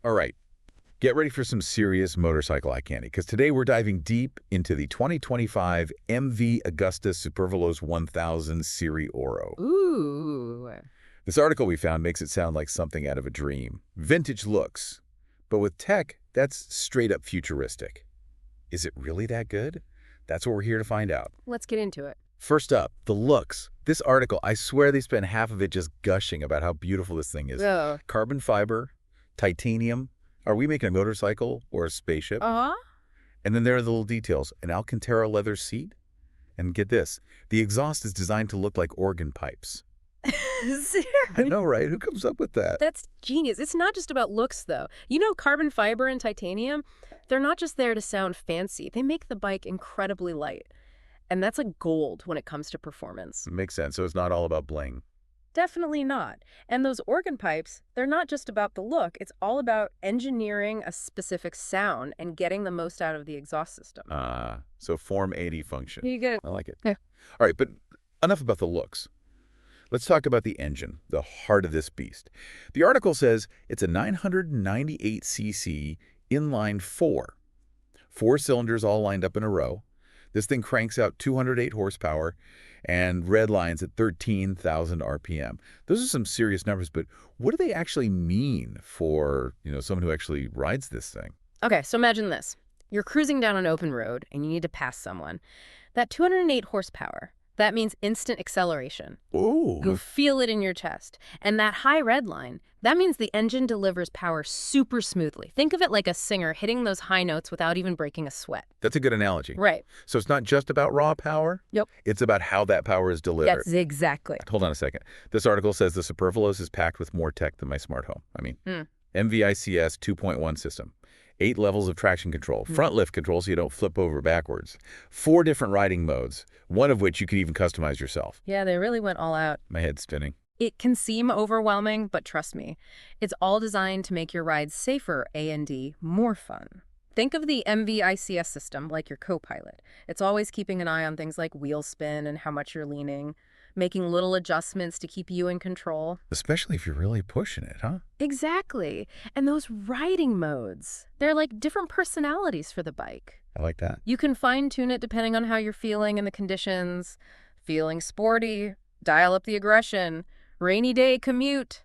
All right, get ready for some serious motorcycle eye candy, because today we're diving deep into the 2025 MV Agusta Superveloce 1000 Serie Oro. Ooh. This article we found makes it sound like something out of a dream. Vintage looks, but with tech that's straight up futuristic. Is it really that good? That's what we're here to find out. Let's get into it. First up, the looks. This article, I swear they spent half of it just gushing about how beautiful this thing is. Oh. Carbon fiber, titanium. Are we making a motorcycle or a spaceship? Uh-huh. And then there are the little details. An Alcantara leather seat. And get this, the exhaust is designed to look like organ pipes. I know, right? Who comes up with that? That's genius. It's not just about looks, though. You know, carbon fiber and titanium, they're not just there to sound fancy. They make the bike incredibly light. And that's like gold when it comes to performance. Makes sense. So it's not all about bling. Definitely not. And those organ pipes, they're not just about the look. It's all about engineering a specific sound and getting the most out of the exhaust system. So Form 80 function. You get it. I like it. Yeah. All right, but enough about the looks. Let's talk about the engine, the heart of this beast. The article says it's a 998cc inline four. 4 cylinders all lined up in a row. This thing cranks out 208 horsepower and red lines at 13,000 RPM. Those are some serious numbers, but what do they actually mean for, someone who actually rides this thing? Okay, so imagine this. You're cruising down an open road and you need to pass someone. That 208 horsepower, that means instant acceleration. Ooh. You'll feel it in your chest. And that high red line, that means the engine delivers power super smoothly. Think of it like a singer hitting those high notes without even breaking a sweat. That's a good analogy. Right. So it's not just about raw power? Yep. It's about how that power is delivered. Yes, exactly. Hold on a second. This article says the Superveloce is packed with more tech than my smart home. MVICS 2.1 system. 8 levels of traction control. Front lift control so you don't flip over backwards. 4 different riding modes, one of which you can even customize yourself. Yeah, they really went all out. My head's spinning. It can seem overwhelming, but trust me, it's all designed to make your rides safer and more fun. Think of the MVICS system like your co-pilot. It's always keeping an eye on things like wheel spin and how much you're leaning, making little adjustments to keep you in control. Especially if you're really pushing it, huh? Exactly. And those riding modes, they're like different personalities for the bike. I like that. You can fine-tune it depending on how you're feeling and the conditions. Feeling sporty, dial up the aggression, rainy day commute.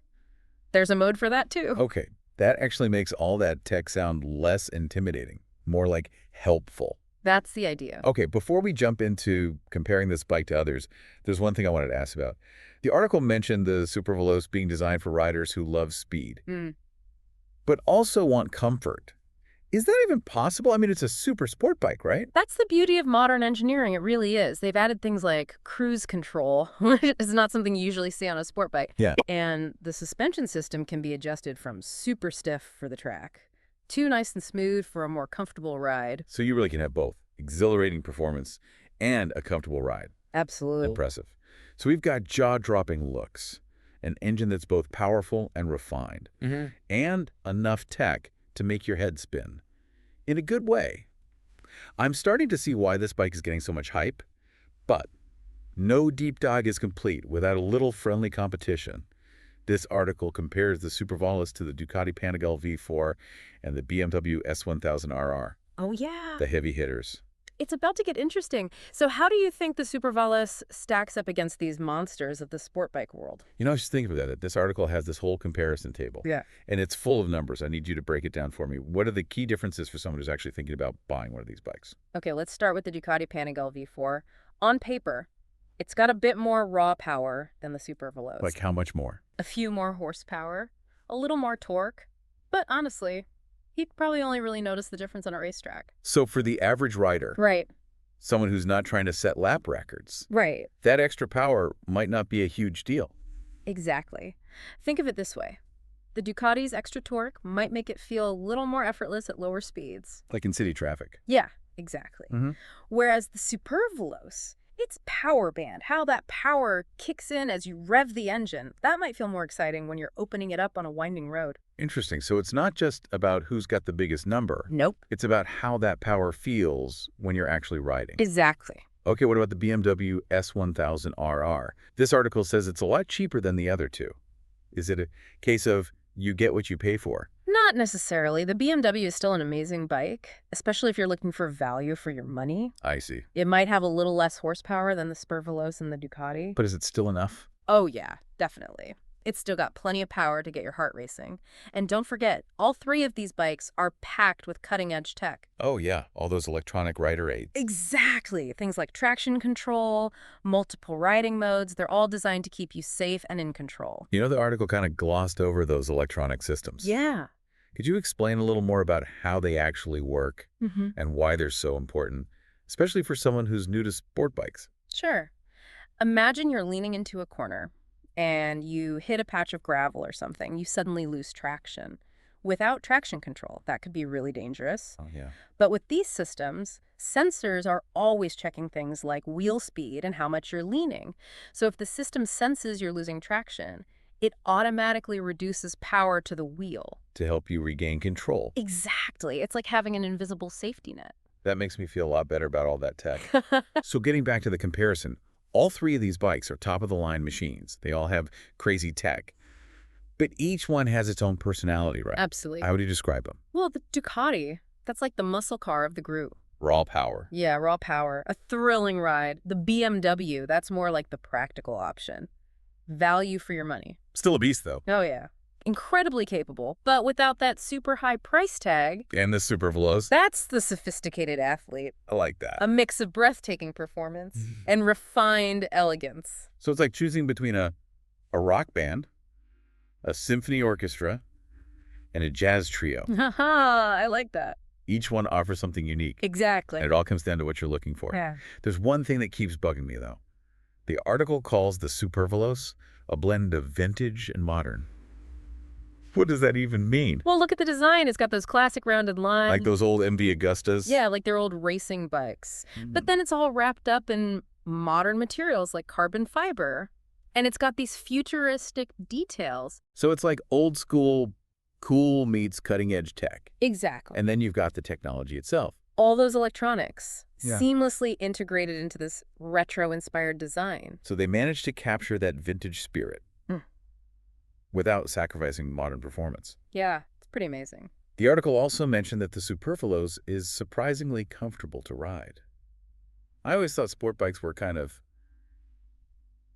There's a mode for that too. Okay, that actually makes all that tech sound less intimidating, more like helpful. That's the idea. Okay, before we jump into comparing this bike to others, there's one thing I wanted to ask about. The article mentioned the Superveloce being designed for riders who love speed, but also want comfort. Is that even possible? I mean, it's a super sport bike, right? That's the beauty of modern engineering. It really is. They've added things like cruise control, which is not something you usually see on a sport bike. Yeah. And the suspension system can be adjusted from super stiff for the track to nice and smooth for a more comfortable ride. So you really can have both exhilarating performance and a comfortable ride. Absolutely. Impressive. So we've got jaw-dropping looks, an engine that's both powerful and refined, and enough tech to make your head spin. In a good way. I'm starting to see why this bike is getting so much hype, but no deep dive is complete without a little friendly competition. This article compares the Superveloce to the Ducati Panigale V4 and the BMW S1000RR. Oh, yeah. The heavy hitters. It's about to get interesting. So how do you think the Superveloce stacks up against these monsters of the sport bike world? I was just thinking about that. This article has this whole comparison table. Yeah. And it's full of numbers. I need you to break it down for me. What are the key differences for someone who's actually thinking about buying one of these bikes? Okay, let's start with the Ducati Panigale V4. On paper, it's got a bit more raw power than the Superveloce. Like how much more? A few more horsepower, a little more torque, but honestly, he'd probably only really notice the difference on a racetrack. So for the average rider, Right. someone who's not trying to set lap records, Right. that extra power might not be a huge deal. Exactly. Think of it this way. The Ducati's extra torque might make it feel a little more effortless at lower speeds. Like in city traffic. Yeah, exactly. Whereas the Superveloce, its power band, how that power kicks in as you rev the engine, that might feel more exciting when you're opening it up on a winding road. Interesting. So it's not just about who's got the biggest number. Nope. It's about how that power feels when you're actually riding. Exactly. Okay, what about the BMW S1000RR? This article says it's a lot cheaper than the other two. Is it a case of you get what you pay for? Not Not necessarily. The BMW is still an amazing bike, especially if you're looking for value for your money. I see. It might have a little less horsepower than the Superveloce and the Ducati. But is it still enough? Oh yeah, definitely. It's still got plenty of power to get your heart racing. And don't forget, all three of these bikes are packed with cutting-edge tech. Oh, yeah. All those electronic rider aids. Exactly. Things like traction control, multiple riding modes, they're all designed to keep you safe and in control. You know, the article kind of glossed over those electronic systems. Yeah. Could you explain a little more about how they actually work and why they're so important, especially for someone who's new to sport bikes? Sure. Imagine you're leaning into a corner and you hit a patch of gravel or something. You suddenly lose traction. Without traction control, that could be really dangerous. Oh, yeah. But with these systems, sensors are always checking things like wheel speed and how much you're leaning. So if the system senses you're losing traction, it automatically reduces power to the wheel. To help you regain control. Exactly. It's like having an invisible safety net. That makes me feel a lot better about all that tech. So getting back to the comparison, all three of these bikes are top-of-the-line machines. They all have crazy tech. But each one has its own personality, right? Absolutely. How would you describe them? Well, the Ducati, that's like the muscle car of the group. Raw power. Yeah, raw power. A thrilling ride. The BMW, that's more like the practical option. Value for your money. Still a beast, though. Oh, yeah. Incredibly capable, but without that super high price tag. And the Superveloce. That's the sophisticated athlete. I like that. A mix of breathtaking performance and refined elegance. So it's like choosing between a rock band, a symphony orchestra, and a jazz trio. Haha, I like that. Each one offers something unique. Exactly. And it all comes down to what you're looking for. Yeah. There's one thing that keeps bugging me, though. The article calls the Superveloce a blend of vintage and modern. What does that even mean? Well, look at the design. It's got those classic rounded lines. Like those old MV Agustas? Yeah, like their old racing bikes. But then it's all wrapped up in modern materials like carbon fiber. And it's got these futuristic details. So it's like old school cool meets cutting edge tech. Exactly. And then you've got the technology itself. All those electronics Yeah. seamlessly integrated into this retro-inspired design. So they managed to capture that vintage spirit without sacrificing modern performance. Yeah, it's pretty amazing. The article also mentioned that the Superveloce is surprisingly comfortable to ride. I always thought sport bikes were kind of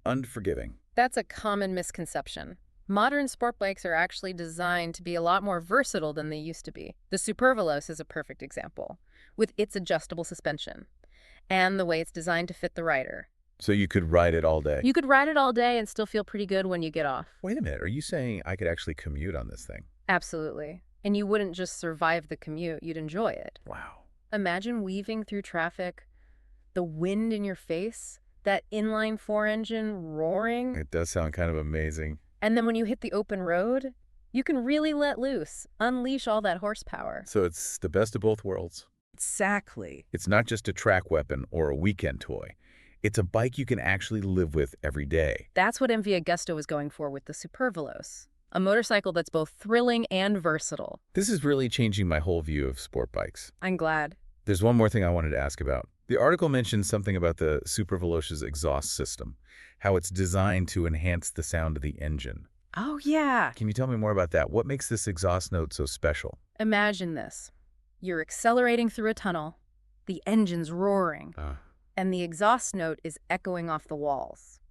unforgiving. That's a common misconception. Modern sport bikes are actually designed to be a lot more versatile than they used to be. The Superveloce is a perfect example, with its adjustable suspension and the way it's designed to fit the rider. So you could ride it all day. You could ride it all day and still feel pretty good when you get off. Wait a minute, are you saying I could actually commute on this thing? Absolutely. And you wouldn't just survive the commute, you'd enjoy it. Wow. Imagine weaving through traffic, the wind in your face, that inline-four engine roaring. It does sound kind of amazing. And then when you hit the open road, you can really let loose, unleash all that horsepower. So it's the best of both worlds. Exactly. It's not just a track weapon or a weekend toy. It's a bike you can actually live with every day. That's what MV Agusta was going for with the Superveloce, a motorcycle that's both thrilling and versatile. This is really changing my whole view of sport bikes. I'm glad. There's one more thing I wanted to ask about. The article mentioned something about the Superveloce's exhaust system, how it's designed to enhance the sound of the engine. Oh, yeah. Can you tell me more about that? What makes this exhaust note so special? Imagine this. You're accelerating through a tunnel, the engine's roaring, and the exhaust note is echoing off the walls.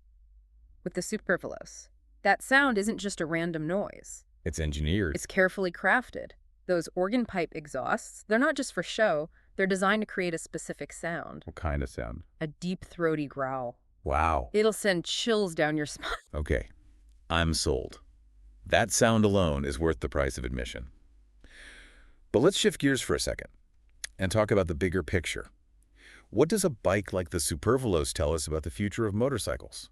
With the Superveloce, that sound isn't just a random noise. It's engineered. It's carefully crafted. Those organ pipe exhausts, they're not just for show, they're designed to create a specific sound. What kind of sound? A deep, throaty growl. Wow. It'll send chills down your spine. Okay, I'm sold. That sound alone is worth the price of admission. But let's shift gears for a second and talk about the bigger picture. What does a bike like the Superveloce tell us about the future of motorcycles?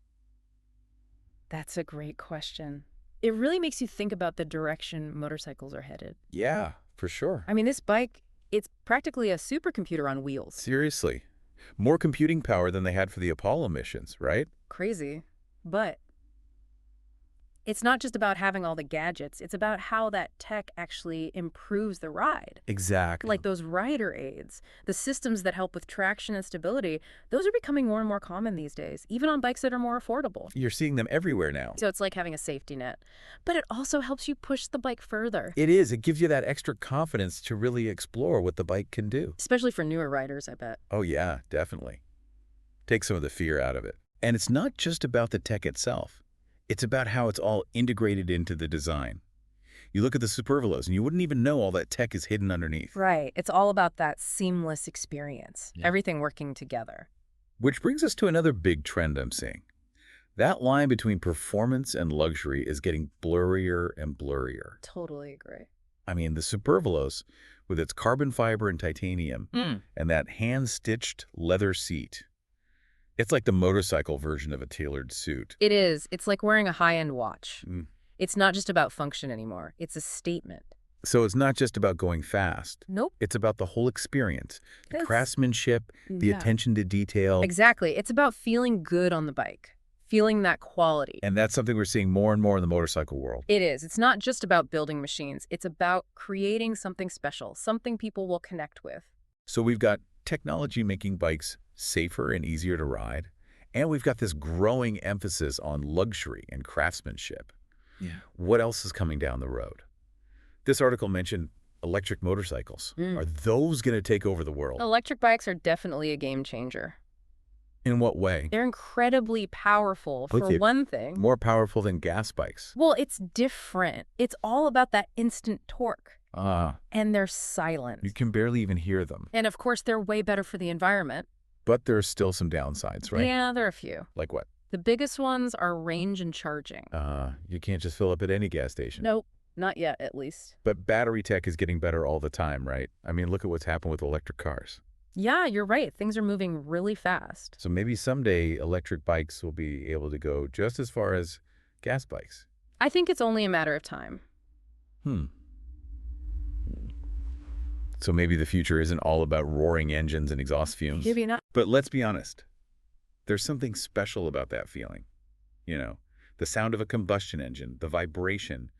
That's a great question. It really makes you think about the direction motorcycles are headed. Yeah, for sure. I mean, this bike, it's practically a supercomputer on wheels. Seriously. More computing power than they had for the Apollo missions, right? Crazy, but It's not just about having all the gadgets. It's about how that tech actually improves the ride. Exactly. Like those rider aids, the systems that help with traction and stability, those are becoming more and more common these days, even on bikes that are more affordable. You're seeing them everywhere now. So it's like having a safety net. But it also helps you push the bike further. It is. It gives you that extra confidence to really explore what the bike can do. Especially for newer riders, I bet. Oh, yeah, definitely. Take some of the fear out of it. And it's not just about the tech itself. It's about how it's all integrated into the design. You look at the Superveloce and you wouldn't even know all that tech is hidden underneath. Right. It's all about that seamless experience. Yeah. Everything working together. Which brings us to another big trend I'm seeing. That line between performance and luxury is getting blurrier and blurrier. Totally agree. I mean, the Superveloce, with its carbon fiber and titanium, and that hand-stitched leather seat, it's like the motorcycle version of a tailored suit. It is. It's like wearing a high-end watch. Mm. It's not just about function anymore. It's a statement. So it's not just about going fast. Nope. It's about the whole experience, the It's- craftsmanship, the Yeah. attention to detail. Exactly. It's about feeling good on the bike, feeling that quality. And that's something we're seeing more and more in the motorcycle world. It is. It's not just about building machines. It's about creating something special, something people will connect with. So we've got technology making bikes safer and easier to ride, and we've got this growing emphasis on luxury and craftsmanship. Yeah. What else is coming down the road? This article mentioned electric motorcycles. Are those going to take over the world? Electric bikes are definitely a game changer. In what way? They're incredibly powerful, With for you. one thing. More powerful than gas bikes. Well, it's different. It's all about that instant torque. Ah, And they're silent. you can barely even hear them. And of course, they're way better for the environment. But there's still some downsides, right? Yeah, there are a few. Like what? The biggest ones are range and charging. You can't just fill up at any gas station. Nope, not yet, at least. But battery tech is getting better all the time, right? I mean, look at what's happened with electric cars. Yeah, you're right. Things are moving really fast. So maybe someday electric bikes will be able to go just as far as gas bikes. I think it's only a matter of time. So maybe the future isn't all about roaring engines and exhaust fumes. Maybe not. But let's be honest. There's something special about that feeling. You know, the sound of a combustion engine, the vibration.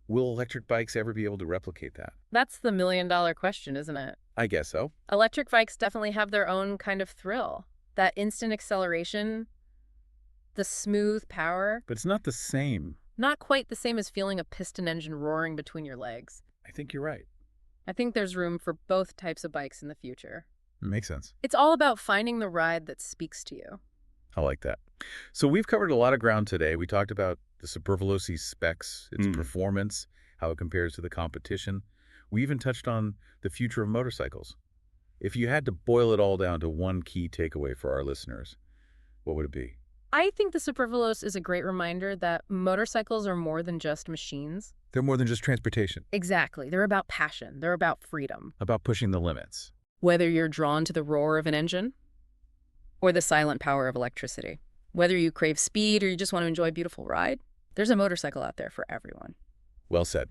Will electric bikes ever be able to replicate that? That's the million-dollar question, isn't it? I guess so. Electric bikes definitely have their own kind of thrill. That instant acceleration, the smooth power. But it's not the same. Not quite the same as feeling a piston engine roaring between your legs. I think you're right. I think there's room for both types of bikes in the future. It makes sense. It's all about finding the ride that speaks to you. I like that. So we've covered a lot of ground today. We talked about the Superveloce's specs, its performance, how it compares to the competition. We even touched on the future of motorcycles. If you had to boil it all down to one key takeaway for our listeners, what would it be? I think the Superveloce is a great reminder that motorcycles are more than just machines. They're more than just transportation, Exactly. They're about passion. They're about freedom. about pushing the limits. Whether you're drawn to the roar of an engine or the silent power of electricity, whether you crave speed or you just want to enjoy a beautiful ride, there's a motorcycle out there for everyone. Well said.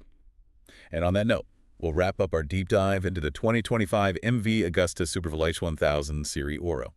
And on that note, we'll wrap up our deep dive into the 2025 MV Agusta Superveloce 1000 Serie Oro.